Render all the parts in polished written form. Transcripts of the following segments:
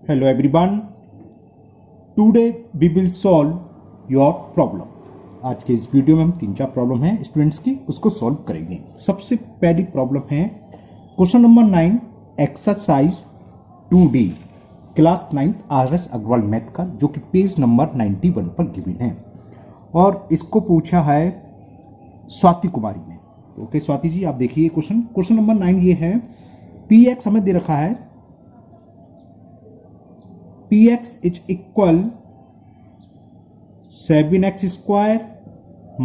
Hello everyone. Today we will solve your problem. आज के इस वीडियो में हम 3-4 प्रॉब्लम हैं स्टूडेंट्स की, उसको सॉल्व करेंगे। सबसे पहली प्रॉब्लम है question number 9 exercise 2D class 9th RS Agarwal math का, जो कि पेज नंबर 91 पर गिवन है और इसको पूछा है स्वाति कुमारी ने। ओके स्वाति जी, आप देखिए क्वेश्चन नंबर 9 ये है, पी एक्स हमें दे रखा है, px is equal 7x square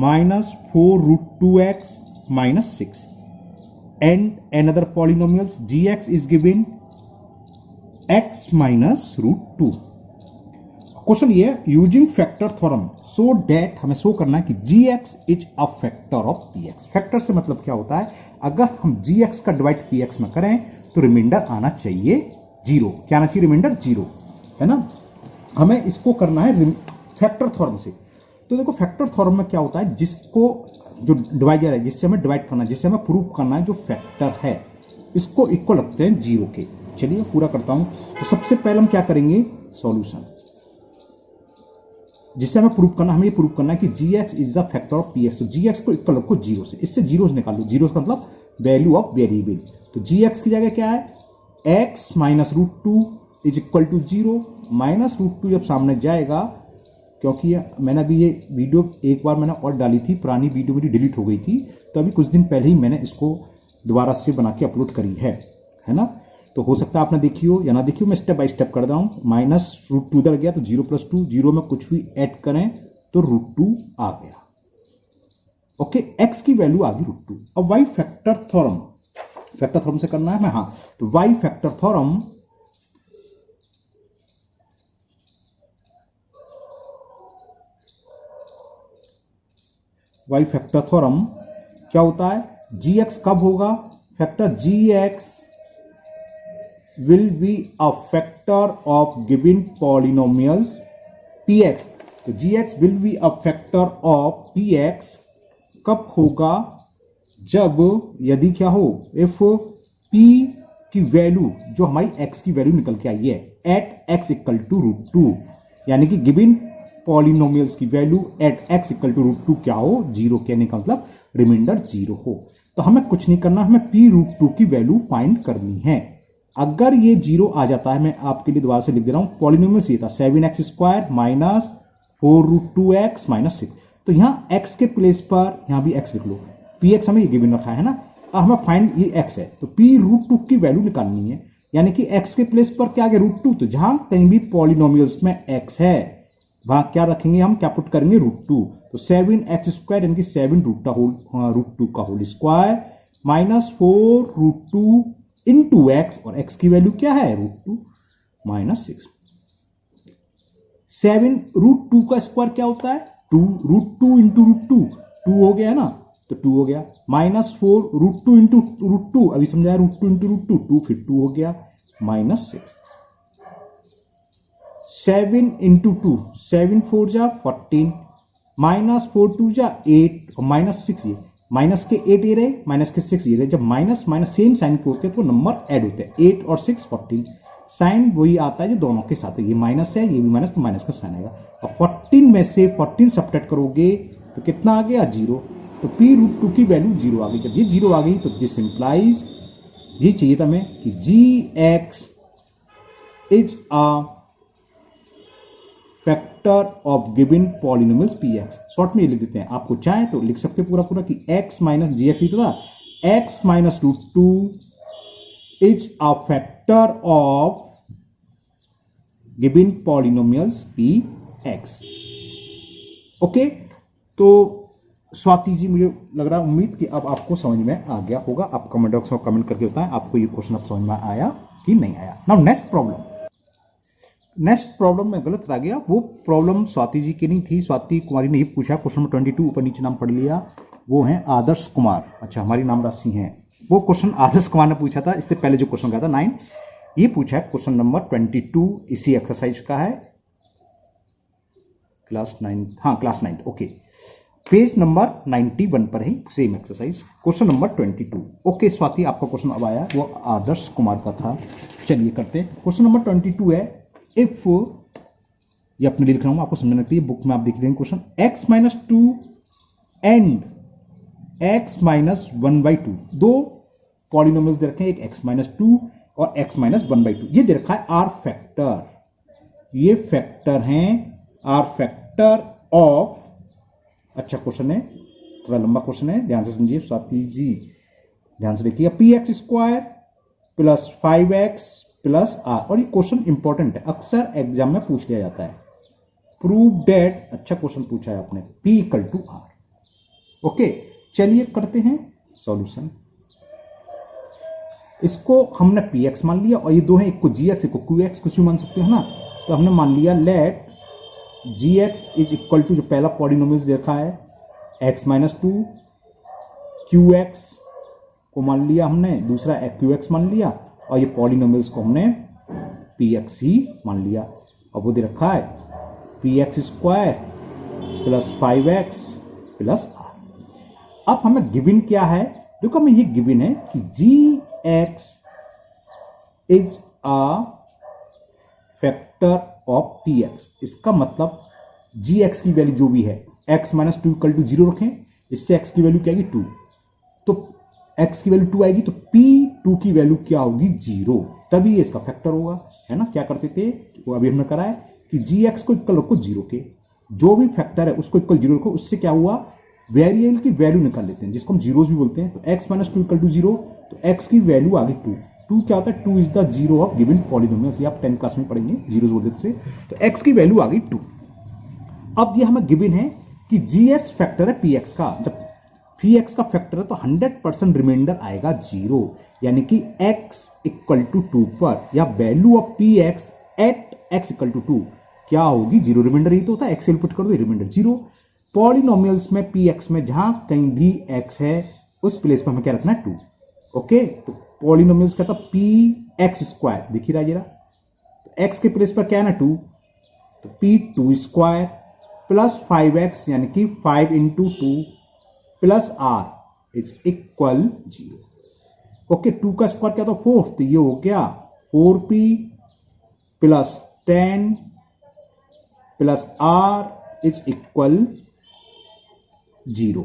minus 4 root 2x minus 6 and another polynomials gx is given x minus root 2। Question ये using factor theorem so that हमें शो करना है कि gx is a factor of px। Factor से मतलब क्या होता है, अगर हम gx का डिवाइड px में करें तो रिमाइंडर आना चाहिए जीरो। क्या आना चाहिए? रिमाइंडर जीरो, है ना। हमें इसको करना है फैक्टर थ्योरम से। तो देखो फैक्टर थ्योरम में क्या होता है, जिसको जो डिवाइजर है, जिससे हमें डिवाइड करना है, जिससे हमें प्रूव करना है, जो फैक्टर है इसको इक्वल रखते हैं जीरो के। चलिए पूरा करता हूं। तो सबसे पहले हम क्या करेंगे, सॉल्यूशन, जिससे हमें प्रूव करना, हमें ये प्रूव करना है कि gx is the factor of px। तो gx को इक्वल रखो जीरो से, इससे जीरो निकाल लो। जीरो का मतलब वैल्यू ऑफ वेरिएबल। तो gx की जगह क्या है, x minus root two is equal to zero. Minus root two जब सामने जाएगा, क्योंकि मैंने अभी ये वीडियो एक बार मैंने और डाली थी, पुरानी वीडियो मेरी डिलीट हो गई थी, तो अभी कुछ दिन पहले ही मैंने इसको दोबारा से बना के अपलोड करी है ना। तो हो सकता है आपने देखी हो या ना देखी हो, मैं स्टेप बाय स्टेप कर रहा हूँ। माइनस रूट टू इधर गया तो जीरो प्लस टू, जीरो में कुछ भी ऐड करें तो रूट टू आ गया। ओके, एक्स की वैल्यू आ गई रूट टू। अब वाई फैक्टर थ्योरम से करना है हमें। हाँ, तो y factor theorem y factor theorem क्या होता है, gx कब होगा factor, gx will be a factor of given polynomials px। तो gx will be a factor of px कब होगा, जब यदि क्या हो, इफ p की वैल्यू जो हमारी x की वैल्यू निकल के आई है at x equal to root two, यानी कि गिवन पॉलिनोमियल्स की value at x equal to root two क्या हो, जीरो। कहने का मतलब रिमाइंडर जीरो हो। तो हमें कुछ नहीं करना, हमें p रूट टू की वैल्यू फाइंड करनी है। अगर ये जीरो आ जाता है, मैं आपके लिए दोबारा से लिख दे रहा हूं, पॉलिनोमियल्स ये था 7x square minus 4 root two x minus 6। तो यहां x के प्लेस पर यहां भी x लिख लो, px हमें ये गिवन रखा है ना। अब हमें फाइंड ये x है, तो p रूट टू की वैल्यू निकालनी है, यानी कि x के प्लेस पर क्या आ गया, रूट टू। तो जहां कहीं भी पॉलिनोमियल्स में x है वहां क्या रखेंगे, हम क्या पुट करेंगे, रूट टू। तो 7x स्क्वायर यानी कि 7 रूट टू का whole square minus 4 root two into x, और x की वैल्यू क्या है, root two minus 6। 7 root two का स्क्वायर क्या होता है, 2 root two into root two, 2 हो गया है ना, तो 2 हो गया। Minus 4 root two into root two, अभी समझाया, root two into root two, 2 फिर 2 हो गया माइनस 6। 7 इंटू टू, 7 4 जा 14, माइनस 4 2 जा 8, और माइनस 6 ये, माइनस के 8 ये रहे, माइनस के 6 ये रहे। जब माइनस माइनस सेम साइन के होते हैं तो नंबर ऐड होते हैं, 8 और 6 14। साइन वही आता है जो दोनों के साथ है, ये माइनस है ये भी माइनस, तो माइनस का साइन आएगा। और 14 में से 14 सब्ट्रैक्ट करोगे तो कितना आ गया, जीरो। तो p रूट टू की वैल्यू जीरो आ गई। जब ये जीरो आ गई तो दिस इंप्लाइज, ये चाहिए था हमें कि gx is a factor of given polynomials px। Short में ये लिख देते हैं, आपको चाहे तो लिख सकते पूरा पूरा कि x माइनस gx ही तो था, x minus root two is a factor of given polynomials px। Okay, तो स्वाति जी, मुझे लग रहा है, उम्मीद कि अब आपको समझ में आ गया होगा। आप कमेंट बॉक्स में कमेंट करके बताएं आपको ये क्वेश्चन अब समझ में आया कि नहीं आया। नाउ नेक्स्ट प्रॉब्लम में गलत आ गया, वो प्रॉब्लम स्वाति जी की नहीं थी, स्वाति कुमारी ने ही पूछा। क्वेश्चन नंबर 22 ऊपर नीचे नाम पढ़ लिया, वो हैं आदर्श कुमार। अच्छा, हमारी नाम राशि हैं, वो क्वेश्चन आदर्श कुमार ने पूछा था। इससे पहले जो क्वेश्चन गया था 9, ये पूछा है क्वेश्चन नंबर 22, इसी एक्सरसाइज का है, क्लास 9, हाँ क्लास 9। ओके, पेज नंबर 91 पर है same exercise, question number 22। Okay Swati, आपका क्वेश्चन अब आया, वो आदर्श कुमार का था। चलिए करते हैं। क्वेश्चन नंबर 22 है, इफ, ये अपने लिए लिख रहा हूं, आपको समझना चाहिए, बुक में आप देख रहे हैं question, x minus to and x minus one by to, दो पॉलिनोमियल्स दे रखे हैं, एक x माइनस टू और x minus one by to, ये दे रखा है आर फैक्टर, ये फैक्टर हैं आर फैक्टर ऑफ, अच्छा क्वेश्चन है, थोड़ा लंबा क्वेश्चन है, ध्यान से समझिए साथी जी, ध्यान से देखिए, p x square plus 5x plus r, और ये क्वेश्चन इंपॉर्टेंट है, अक्सर एग्जाम में पूछ लिया जाता है, प्रूव डेट, अच्छा क्वेश्चन पूछा है आपने, P equal to r. Okay, चलिए करते हैं सॉल्यूशन। इसको हमने px मान लिया, और ये दो हैं, एक को gx एक को qx, कुछ भी मान सकते हो ना, तो हमने मान लिया let gx is equal to, जो पहला पॉलिनोमियल्स देखा है x माइनस टू, qx को मान लिया हमने, दूसरा qx मान लिया, और ये पॉलिनोमियल्स को हमने px ही मान लिया, अब वो दे रखा है px square plus 5x plus r. अब हमें गिवन क्या है, देखो हमें ये गिवन है कि gx is a factor of px, इसका मतलब gx की वैल्यू जो भी है, x minus two equal to zero रखें, इससे x की वैल्यू क्या आएगी 2, तो x की वैल्यू 2 आएगी, तो p2 की वैल्यू क्या होगी 0, तभी ये इसका फैक्टर होगा, है ना। क्या करते थे, वो अभी हमने करा है कि gx को इक्वल रखो 0 के, जो भी फैक्टर है उसको इक्वल 0 रखो, उससे क्या हुआ, वेरिएबल की वैल्यू निकाल लेते हैं, जिसको हम जीरोस भी बोलते हैं, तो x minus two equal to 0, तो x की वैल्यू आ गई 2, 2 क्या होता है, 2 is the zero of given polynomial, आप 10th क्लास में पढ़ेंगे, जीरोस बोल देते थे, तो x की वैल्यू आ गई 2। अब ये हमें गिवन है कि gs फैक्टर है px का, जब px का फैक्टर है तो 100% रिमाइंडर आएगा 0, यानी कि x इक्वल टू 2 पर, या value of px at x equal to 2 क्या होगी 0, रिमाइंडर ही तो होता है, x इनपुट कर दो रिमाइंडर 0। पॉलिनोमियल्स में px में जहां कहीं भी x है उस प्लेस पर हमें क्या रखना है 2। ओके, तो पॉलिनोमियल्स का था px स्क्वायर, दिख रहा है जरा, तो x के प्लेस पर क्या है ना 2, तो p2 स्क्वायर प्लस 5x यानी कि 5 into 2 plus r is equal 0। Okay, 2 का स्क्वायर क्या था 4, तो ये हो गया 4p plus 10 plus r is equal 0।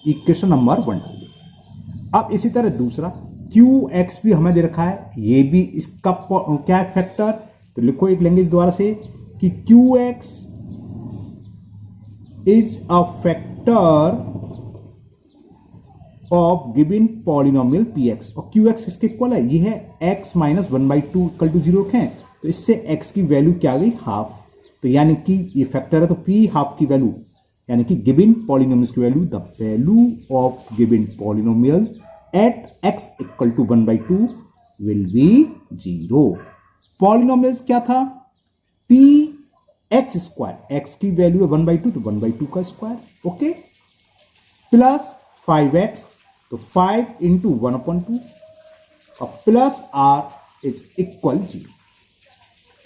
Equation number 1 डाल दिया। अब इसी तरह दूसरा qx भी हमें दे रखा है, ये भी इसका क्या है फैक्टर, तो लिखो एक लैंग्वेज द्वारा से कि qx is a factor of given polynomial px, और qx इसके इक्वल है, ये है x minus one by two equal to 0 रखें, तो इससे x की वैल्यू क्या आ गई हाफ, तो यानी कि ये फैक्टर है, तो p हाफ की वैल्यू यानी कि गिवन पॉलिनोमियल्स की value, the value of given polynomials at x equal to 1/2 will be 0। Polynomials क्या था, p x स्क्वायर, x की वैल्यू है 1/2, तो 1/2 का स्क्वायर, ओके, प्लस 5x, तो 5 इंटू 1/2 और plus r is equal 0।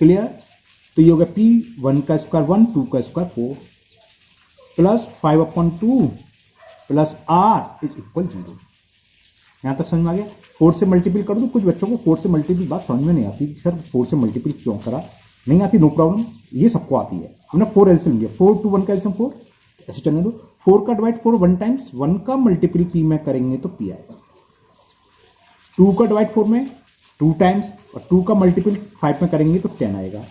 Clear, तो ये हो गया p 1 का स्क्वायर 1, 2 का square 4 plus 5/2 plus r is equal 0। यहां तक समझ में आ गया। 4 से मल्टीपल कर दो, कुछ बच्चों को 4 से मल्टीपल बात समझ में नहीं आती, सर 4 से मल्टीपल क्यों करा, नहीं आती, नो प्रॉब्लम, ये सबको आती है। हमने 4 एलसीएम लिया, 4 to 1 का एलसीएम 4, ऐसे चलने दो, 4 का डिवाइड 4 1 टाइम्स, 1 का मल्टीपल p में करेंगे तो p आएगा, 2 का डिवाइड 4 में 2 टाइम्स, और 2 का मल्टीपल 5 में करेंगे तो 10 आएगा,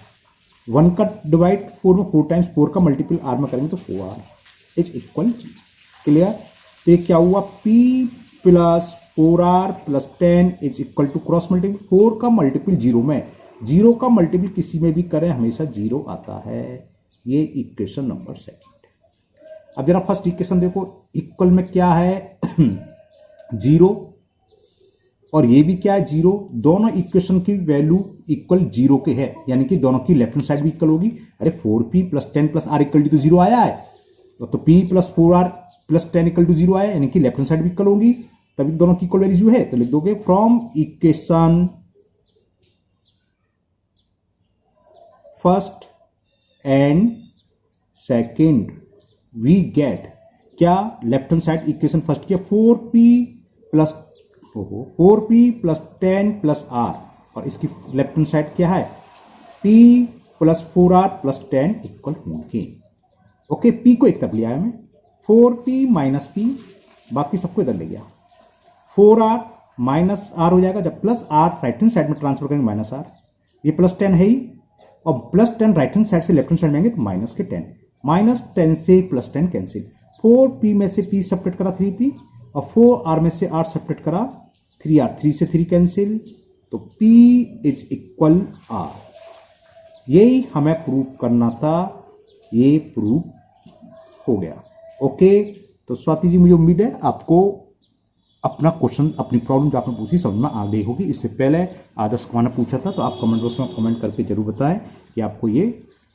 1 का डिवाइड 4 में 4 टाइम्स, 4 का मल्टीपल r में करेंगे तो 4r इज इक्वल 0। क्लियर, तो ये क्या हुआ, p plus 4r plus 10 is equal to cross multiple, 4 का मल्टीपल 0 में, 0 का मल्टीपल किसी में भी करें हमेशा 0 आता है, ये इक्वेशन नंबर 2 है। अब जरा फर्स्ट इक्वेशन देखो, इक्वल में क्या है 0 और ये भी क्या है 0, दोनों इक्वेशन की वैल्यू इक्वल 0 के है, यानी कि दोनों की लेफ्ट हैंड साइड भी इक्वल होगी। अरे 4p plus 10 plus r equal to 0 आया है, तो p plus 4r plus 10 equal to 0 आया, यानी कि लेफ्ट हैंड साइड भी इक्वल होगी, तभी दोनों की इक्वल वैल्यू है, तो लिख दोगे from equation first and second we get, क्या left hand side equation first किया 4p प्लस 10 प्लस r, और इसकी लेफ्ट हैंड साइड क्या है P plus 4R plus 10 equal होंगे। ओके, P को एक तरफ लिया है मैं, 4P माइनस P, बाकी सबको इधर ले गया, 4R माइनस R हो जाएगा, जब plus R right hand side में ट्रांसफर करेंगे माइनस R, ये प्लस 10 है ही, और प्लस 10 राइट हैंड साइड से लेफ्ट हैंड साइड में आएंगे तो माइनस के 10, माइनस 10 से प्लस 10 कैंसिल, 4P में से P सेपरेट करा 3P, और 4R में से R सेपरेट करा 3R, 3 से 3 कैंसिल, तो P इज इक्वल R। यही हमें प्रूव करना था, ये प्रूव हो गया। ओके, तो स्वाति जी मुझे उम्मीद है आपको अपना क्वेश्चन, अपनी प्रॉब्लम जो आपने पूछी समझ में आ गई होगी। इससे पहले आदर्श कुमार ने पूछा था, तो आप कमेंट बॉक्स में कमेंट करके जरूर बताएं कि आपको ये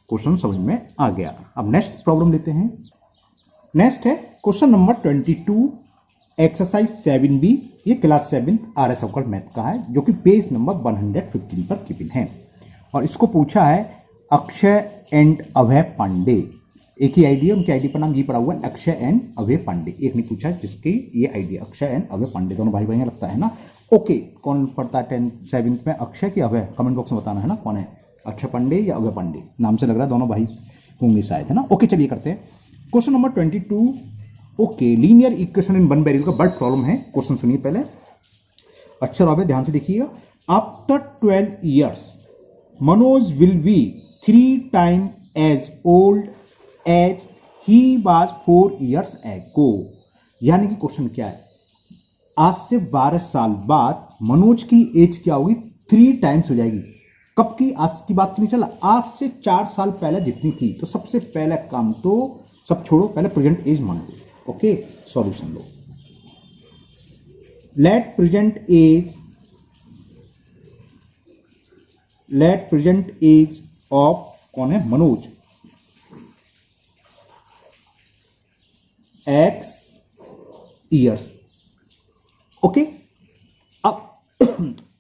क्वेश्चन समझ में आ गया। अब नेक्स्ट प्रॉब्लम लेते हैं। नेक्स्ट है क्वेश्चन नंबर 22, एक्सरसाइज 7B, ये क्लास 7 RS अवकल मैथ का है, जो कि पेज नंबर 115 पर गिवन है, और इसको पूछा है अक्षय एंड अभय पांडे। एक ही आईडी है, उनके आईडी पर नाम ये पड़ा हुआ है, अक्षय एंड अभय पांडे। एक नहीं पूछा है जिसकी ये आईडी अक्षय एंड अभय पांडे, दोनों भाई भाई हैं लगता है ना। ओके, कौन पढ़ता है 10th 7th में, अक्षय की अभय? कमेंट बॉक्स में बताना है ना कौन है, अक्षय पांडे या अभय पांडे, नाम से लग रहा है दोनों भाई होंगे शायद, है ना। ओके, चलिए करते हैं question number 22। Okay, linear equation in one variable का बर्ड प्रॉब्लम है। क्वेश्चन सुनिए पहले, अक्षर अभय ध्यान से देखिएगा। After 12 years Manoj will be 3 times as old as he was 4 years ago। यानी कि क्वेश्चन क्या है, आज से 12 साल बाद मनोज की एज क्या होगी, 3 टाइम्स हो जाएगी। कब की, आज की बात नहीं चला, आज से 4 साल पहले जितनी थी। तो सबसे पहला काम तो सब छोड़ो, पहले प्रेजेंट एज मान लो। ओके, सॉल्यूशन लो। लेट प्रेजेंट एज ऑफ कौन है, मनोज, x years। ओके, अब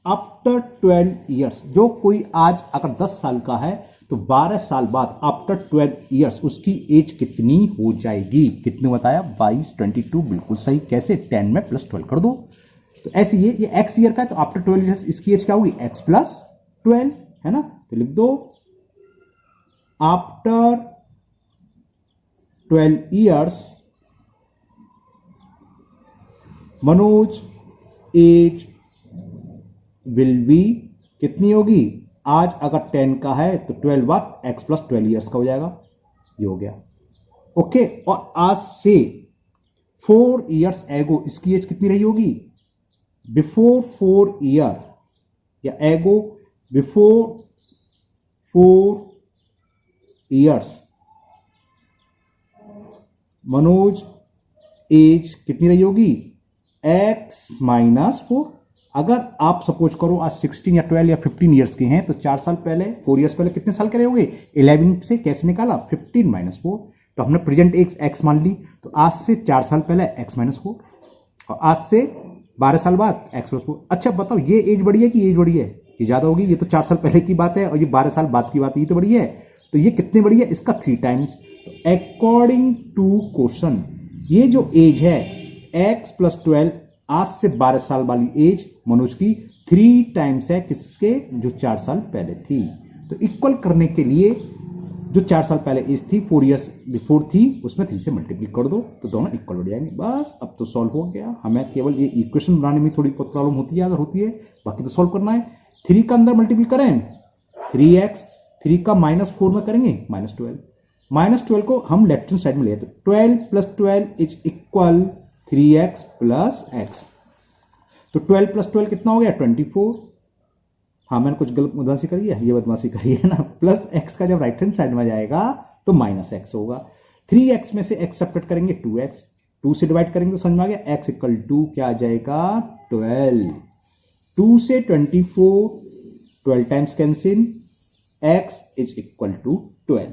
आफ्टर 12 years, जो कोई आज अगर 10 साल का है तो 12 साल बाद आफ्टर 12 years उसकी एज कितनी हो जाएगी? कितने बताया, 22, 22, बिल्कुल सही। कैसे, 10 में प्लस 12 कर दो। तो ऐसे ये x ईयर का है, तो आफ्टर 12 years इसकी एज क्या होगी, x प्लस 12, है ना। तो लिख दो after 12 years Manoj age will be, कितनी होगी, आज अगर 10 का है तो 12 बार x प्लस 12 ईयर्स का हो जाएगा, ये हो गया। ओके, और आज से 4 years एगो इसकी एज कितनी रही होगी, बिफोर 4 year, या एगो बिफोर 4 years मनोज एज कितनी रही होगी, x माइनस 4। अगर आप सपोज करो आज 16 या 12 या 15 ईयर्स के हैं, तो 4 साल पहले, 4 ईयर्स पहले कितने साल के रहे होंगे, 11 से कैसे निकाला, 15 माइनस 4। तो हमने प्रेजेंट एज x मान ली, तो आज से 4 साल पहले x माइनस 4, और आज से 12 साल बाद x प्लस 4। अच्छा बताओ, ये एज बड़ी है कि एज बड़ी है, ये ज्यादा होगी, ये तो 4 साल पहले की बात है, और ये 12 साल बाद की बात है, ये तो बड़ी है। तो ये कितनी बड़ी है, इसका 3 टाइम्स। अकॉर्डिंग टू क्वेश्चन, ये जो एज है x प्लस 12, आज से 12 साल वाली एज मनोज की 3 टाइम्स है, किसके, जो 4 साल पहले थी। तो इक्वल करने के लिए जो 4 साल पहले एज थी, 4 ईयर्स बिफोर थी, उसमें 3 से मल्टीप्लाई कर दो, तो दोनों इक्वल हो जाएंगे। बस अब तो सॉल्व हो गया। हमें केवल ये इक्वेशन बनाने में थोड़ी बहुत प्रॉब्लम होती है, अगर होती है, बाकी तो सॉल्व करना है। 3 का अंदर मल्टीप्लाई करें, 3x, 3 का -4 में करेंगे -12, -12 को हम लेफ्ट हैंड साइड में ले, तो 12 plus 12 is equal 3x plus x। तो 12 प्लस 12 कितना हो गया, 24। हाँ, मैंने कुछ गलत बदमाशी करी है, ये बदमाशी करी है ना। प्लस x का जब राइट हैंड साइड में जाएगा तो -x होगा। 3x में से x सेपरेट करेंगे 2x, 2 से डिवाइड करेंगे तो समझ में आ गया, x इक्वल टू क्या आ जाएगा, 12। 2 से 24, 12 times cancel, x is equal to 12।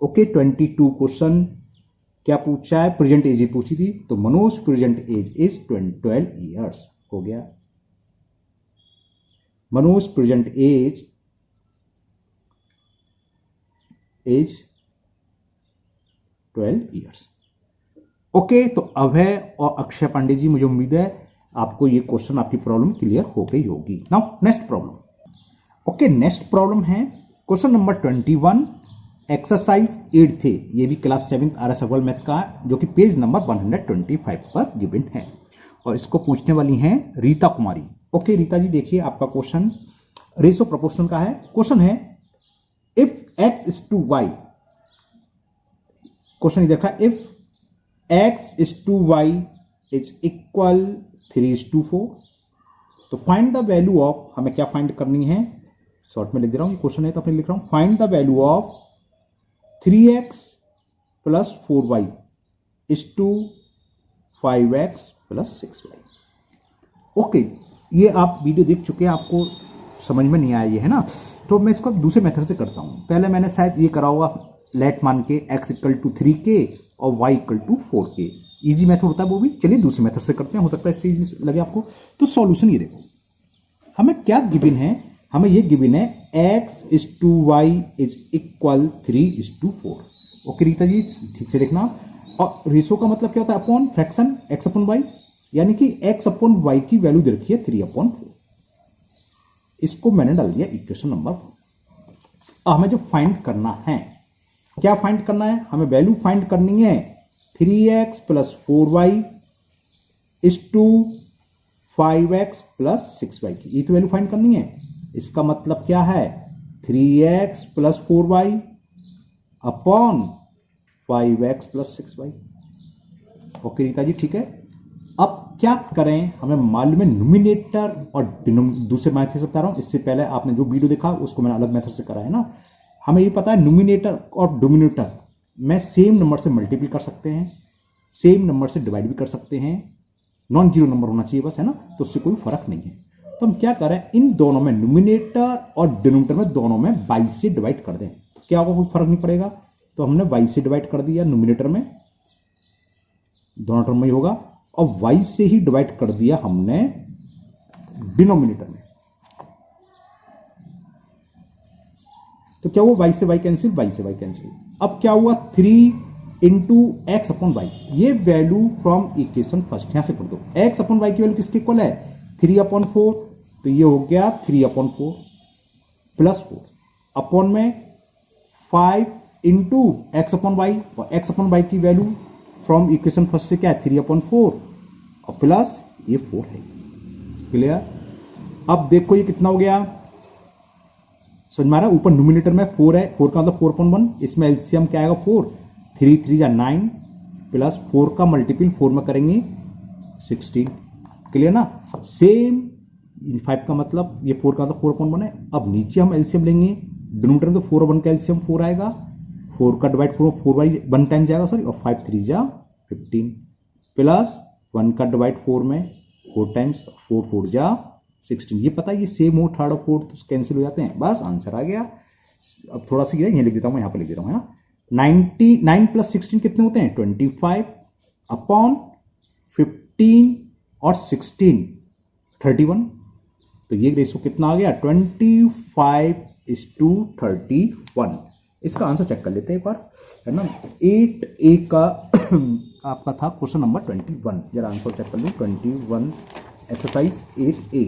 Okay, 22 question क्या पूछा है, प्रेजेंट एज ही पूछी थी, तो Manoj present age is 12 years हो गया। Manoj present age is 12 years. Okay, तो अभय और अक्षय पांडे जी, मुझे उम्मीद है आपको ये क्वेश्चन, आपकी प्रॉब्लम क्लियर हो गई होगी। Now next problem. Okay, next problem है क्वेश्चन नंबर 21 एक्सरसाइज 8 थे, ये भी class 7 R S Aggarwal math का है, जो कि पेज नंबर 125 पर गिवन है और इसको पूछने वाली हैं रीता कुमारी। ओके रीता जी, देखिए आपका क्वेश्चन रेशो प्रोपोर्शनल का है। क्वेश्चन है if x is to y, question ये देखा, if x is to y is equal 3:4, तो फाइंड द वैल्यू ऑफ, हमें क्या फाइंड करनी है, शॉर्ट में लिख दे रहा हूं, ये क्वेश्चन है तो अपने लिख रहा हूं, find the value of 3x + 4y = 5x + 6y। Okay, ये आप वीडियो देख चुके हैं, आपको समझ में नहीं आया ये, है ना। तो मैं इसको दूसरे मेथड से करता हूं। पहले मैंने शायद ये करा होगा लेट मान के x = 3k और y = 4k, इजी मेथड होता है वो भी। चलिए दूसरे मेथड से करते हैं, हो सकता है इससे इजी लगे आपको। तो सॉल्यूशन ये देखो, हमें क्या गिवन है, हमें ये गिवन है x = y = 3:4। ओके रीता जी, ठीक से देखना। और रेशो का मतलब क्या होता है, अपॉन फ्रैक्शन x/y, यानी कि x/y की वैल्यू दे रखी है 3/4। इसको मैंने डाल दिया इक्वेशन नंबर 1। हमें जो फाइंड करना है, क्या फाइंड करना है, हमें वैल्यू फाइंड करनी है 3x + 4y = 5x + 6y की, ये तो वैल्यू फाइंड करनी है। इसका मतलब क्या है, 3x + 4y upon 5x + 6y। Okay Rita जी, ठीक है। अब क्या करें, हमें मालूम है न्यूमिनेटर और दूसरे मेथड से बता रहा हूं, इससे पहले आपने जो वीडियो देखा उसको मैंने अलग मेथड से करा है ना। हमें ये पता है न्यूमिनेटर और डिनोमिनेटर में सेम नंबर से मल्टीप्लाई कर सकते हैं, सेम नंबर से डिवाइड भी कर सकते हैं, नॉन जीरो नंबर होना चाहिए बस, है ना। तो उससे कोई फर्क नहीं है। तो हम क्या करें, इन दोनों में न्यूमिनेटर और डिनोमिनेटर में दोनों में 22 से डिवाइड कर दें, तो क्या होगा, कोई फर्क नहीं पड़ेगा। तो हमने 22 से डिवाइड कर दिया न्यूमिनेटर में, दोनों टर्म में ही होगा, और 22 से ही डिवाइड कर दिया हमने डिनोमिनेटर में। तो क्या हुआ, 22 से y कैंसिल, 22 से y कैंसिल। अब क्या हुआ, 3 × x/y, ये वैल्यू फ्रॉम इक्वेशन फर्स्ट, यहां से पढ़ दो। x/y की वैल्यू किसके इक्वल है, 3/4, तो ये हो गया 3/4 + 4 अपॉन में 5 × x/y, और x/y की वैल्यू फ्रॉम इक्वेशन फर्स्ट से क्या है, 3/4 और प्लस ये 4 है। क्लियर। अब देखो ये कितना हो गया, समझ में आ रहा है। ऊपर न्यूमिनेटर में 4 है, 4 का मतलब 4/1, इसमें एलसीएम क्या आएगा 4, 3 3 या 9 प्लस 4 का मल्टीपल 4 में करेंगे 16। क्लियर ना। सेम 5 का मतलब ये 4 का मतलब 4/1 है। अब नीचे हम एलसीएम लेंगे, डिनोमिनेटर में तो 4 और 1 का एलसीएम 4 आएगा, 4 का डिवाइड 4/1 टाइम जाएगा सॉरी, और 5 3 जा 15 प्लस 1 का डिवाइड 4 में 4 टाइम्स, 4 4 जा 16। ये पता है ये सेम हो, थर्ड और फोर्थ तो कैंसिल हो जाते हैं, बस आंसर आ गया। अब थोड़ा सा यहां लिख देता हूं, यहां पर लिख देता हूं, है ना। 99 + 16 कितने होते हैं, 25 अपॉन 15 और 16 31। तो ये रेशो कितना आ गया, 25:31। इसका आंसर चेक कर लेते हैं एक बार, है ना। 8A का आपका था क्वेश्चन नंबर 21, जरा आंसर चेक कर लो। 21 exercise 8A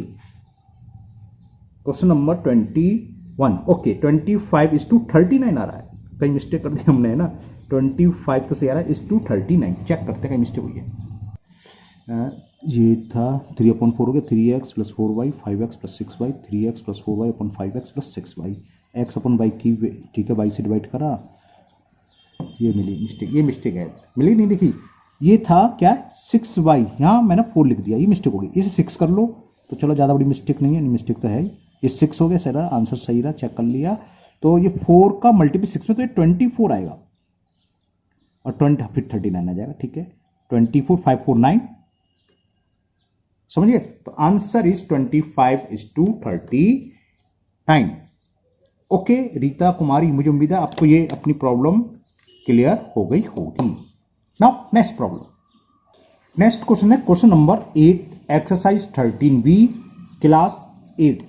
question number 21। Okay, 25:39 आ रहा है, कहीं मिस्टेक कर दी हमने, है ना। 25 तो सही आ रहा है, /39 चेक करते हैं कहीं मिस्टेक हुई है। ये था 3/4 हो गया, 3x + 4y 5x + 6y, 3x + 4y upon 5x + 6y, x/y की, ठीक है, y से डिवाइड करा, ये मिली मिस्टेक, ये मिस्टेक है, मिली नहीं, देखी ये था क्या 6y, यहाँ मैंने 4 लिख दिया, ये मिस्टेक हो गई। इसे 6 कर लो तो चलो, ज़्यादा बड़ी मिस्टेक नहीं है, मिस्टेक तो है ही। ये 6 हो गया, सही रहा, आंसर सही रहा, चेक कर लिया। तो ये 4 का मल्टीपल 6 में, तो ये 24 आएगा, और 20 फिर 39 आ जाएगा, ठीक है। 24 5 4 9, समझिए। तो answer is 25:39। Okay Rita Kumari, मुझे उम्मीद है आपको ये अपनी प्रॉब्लम क्लियर हो गई होगी। Now next problem, next question है question number 8 exercise 13B class 8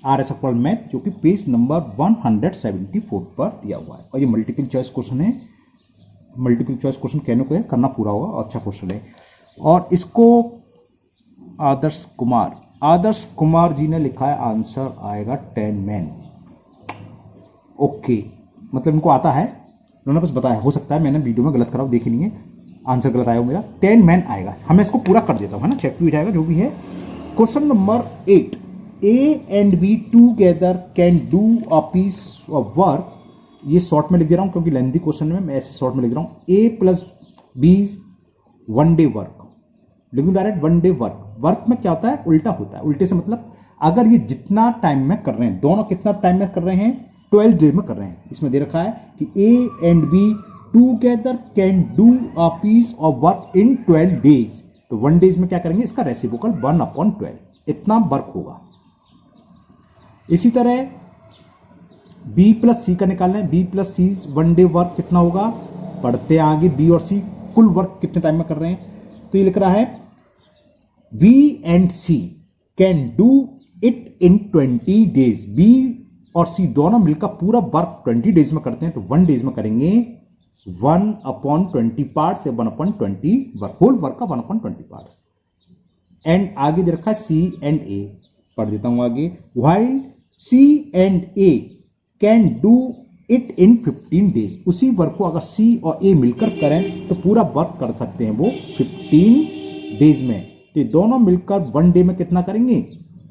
RS Agarwal math, जो कि पेज नंबर 174 पर दिया हुआ है, और ये मल्टीपल चॉइस क्वेश्चन है। मल्टीपल चॉइस क्वेश्चन कहने को है, करना पूरा होगा, और अच्छा क्वेश्चन है। और इसको आदर्श कुमार आदर्श कुमार जी ने लिखा है आंसर आएगा 10 मैन। ओके, मतलब इनको आता है, उन्होंने बस बताया, हो सकता है मैंने वीडियो में गलत करा, देख ही नहीं है, आंसर गलत आया मेरा, 10 मैन आएगा। हमें इसको पूरा कर देता हूँ, है ना, चेक टू इट आएगा जो भी है। Question number 8, A and B together can do a piece of work। ये शॉर्ट में लिख दे रहा हूँ क्योंकि लेंथी क्वेश्चन में मैं ऐसे शॉर्ट में लिख रहा हूँ। A plus B 1 day work, लिख दूँ डायरेक्ट 1 डे वर्क। वर्क में क्या होता है, उल्टा होता है। उल्टे से मतलब अगर ये जितना टाइम में कर रहे हैं, दोनों कितना टाइम में कर रहे हैं, 12 डे में कर रहे हैं। इसमें दे रखा है कि A and B together can do a piece of work in 12 days। तो 1 डेज में क्या करेंगे, इसका रेसिप्रोकल 1/12, इतना वर्क होगा। इसी तरह B प्लस सी का निकालना है। B प्लस सी 1 डे वर्क कितना होगा, पढ़ते आगे, B और C कुल वर्क कितने टाइम में कर रहे हैं। तो ये लिख रहा है B and C can do it in 20 days. B और C दोनों मिलकर पूरा वर्क 20 डेज में करते हैं, तो 1 डेज में करेंगे 1/20 पार्ट्स या 1/20 वर्क, होल वर्क का 1/20 पार्ट्स। एंड आगे दे रखा है C and A, पढ़ देता हूं आगे। While C and A can do it in 15 days. उसी वर्क को अगर C और A मिलकर करें तो पूरा वर्क कर सकते हैं वो 15 डेज में। तो दोनों मिलकर 1 डे में कितना करेंगे,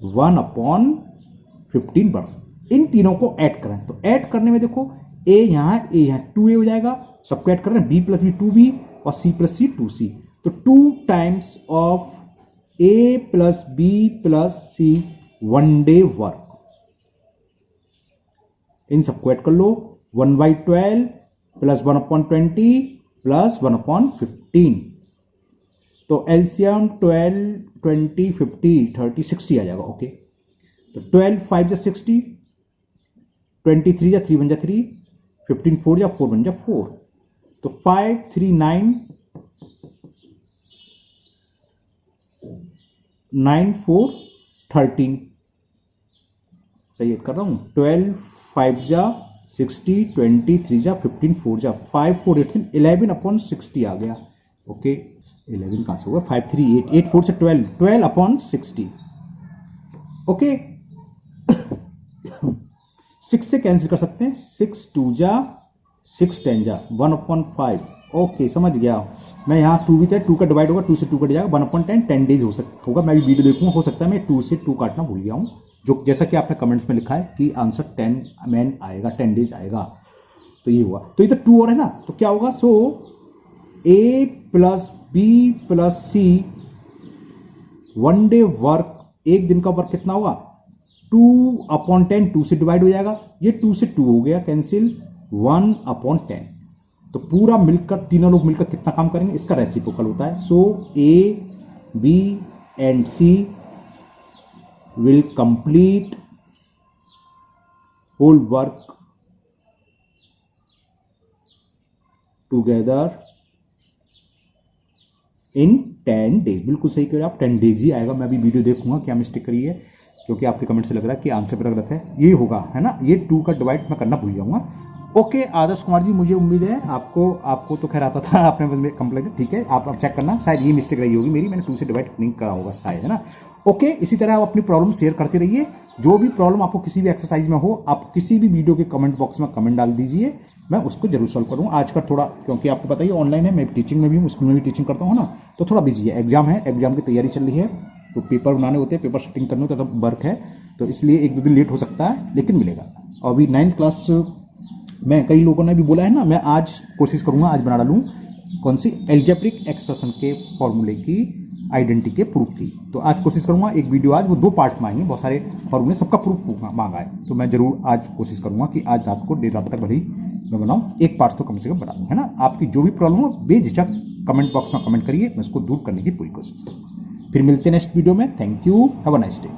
1/15 वर्क। इन तीनों को ऐड करें, तो ऐड करने में देखो A यहाँ 2A हो जाएगा, सबको ऐड कर रहे हैं, B प्लस B 2B और C प्लस C 2C। तो 2 times of A plus B plus C 1 day work. इन सबको ऐड कर लो, 1/12 प्लस 1/20 प्लस 1/15। तो एलसीएम 12, 20, 50, 30, 60 आ जाएगा। ओके, तो 12 5 जा 60, 23 जा 3 बन जा 3, 15 4 जा 4 बन जा 4। तो 5 3 9 9 4 13। सही कर रहा हूं, 12 5 जा 60, 23 जा 15 4 जा 5 4 18 11/60 आ गया। ओके, 11 कहां से होगा, 5 3 8 8 4 से 12 12/60। ओके, 6 से कैंसिल कर सकते हैं, 6 2 जा 6 10 जा 1/5। ओके, समझ गया मैं। यहाँ 2 भी था, 2 का डिवाइड होगा, 2 से 2 कट जाएगा, 1/10 10 डेज होगा। मैं भी वीडियो देखूंगा, हो सकता है मैं 2 से 2 काटना भूल गया हूँ, जो जैसा कि आपने कमेंट्स में लिखा है कि आंसर 10 मैन आएगा, 10 डेज आएगा। तो ये हुआ, तो ये तो 2 और है ना, तो क्या होगा, सो A plus B plus C 1 day work, एक दिन का वर्क कितना होगा, 2/10, 2 से डिवाइड हो जाएगा, ये 2 से 2 हो गया कैंसिल, 1/10। तो पूरा मिलकर तीनों लोग मिलकर कितना काम करेंगे, इसका रेसिप्रोकल होता है। सो A B and C will complete whole work together in 10 days। बिल्कुल सही कह रहे हैं आप, 10 डेज ही आएगा। मैं अभी वीडियो देखूंगा क्या मिस्टेक करी है, क्योंकि आपके कमेंट से लग रहा है कि आंसर पर गलत है। ये होगा, है ना, ये 2 का डिवाइड मैं करना भूल जाऊंगा। ओके आदर्श कुमार जी, मुझे उम्मीद है आपको तो खैर आता था, आपने बस कंप्लीट, ठीक है। आप चेक करना, शायद ये मिस्टेक रही होगी मेरी, मैंने 2 से डिवाइड नहीं करा होगा शायद, है ना। ओके, इसी तरह आप अपनी प्रॉब्लम शेयर करते रहिए। जो भी प्रॉब्लम आपको किसी भी एक्सरसाइज में हो, आप किसी भी वीडियो के कमेंट बॉक्स में कमेंट डाल दीजिए, मैं उसको जरूर सॉल्व करूँगा। आज का थोड़ा, क्योंकि आपको पता ही ऑनलाइन है, मैं टीचिंग में भी हूँ, स्कूल में भी टीचिंग करता हूँ ना, तो थोड़ा बिजी है, एग्जाम है, एग्जाम की तैयारी चल रही है, तो पेपर बनाने होते हैं, पेपर सेटिंग करने होते हैं, तो वर्क है, तो इसलिए 1-2 दिन लेट हो सकता है, लेकिन मिलेगा। और अभी 9th क्लास में कई लोगों ने भी बोला है ना, मैं आज कोशिश करूँगा, आज बना डालूँ कौन सी, एल्जेब्रिक एक्सप्रेशन के फॉर्मूले की, आइडेंटिटी के प्रूफ की। तो आज कोशिश करूंगा, एक वीडियो आज, वो 2 पार्ट में आएंगे, बहुत सारे फॉर्मूले, सबका प्रूफ मांगा है, तो मैं जरूर आज कोशिश करूंगा कि आज रात को, देर रात तक भले ही मैं बनाऊं, एक पार्ट तो कम से कम बना दूं, है ना। आपकी जो भी प्रॉब्लम हो बेझिझक कमेंट बॉक्स में कमेंट करिए, मैं उसको दूर करने की पूरी कोशिश करूँगा। फिर मिलते हैं नेक्स्ट वीडियो में। Thank you, have a nice day.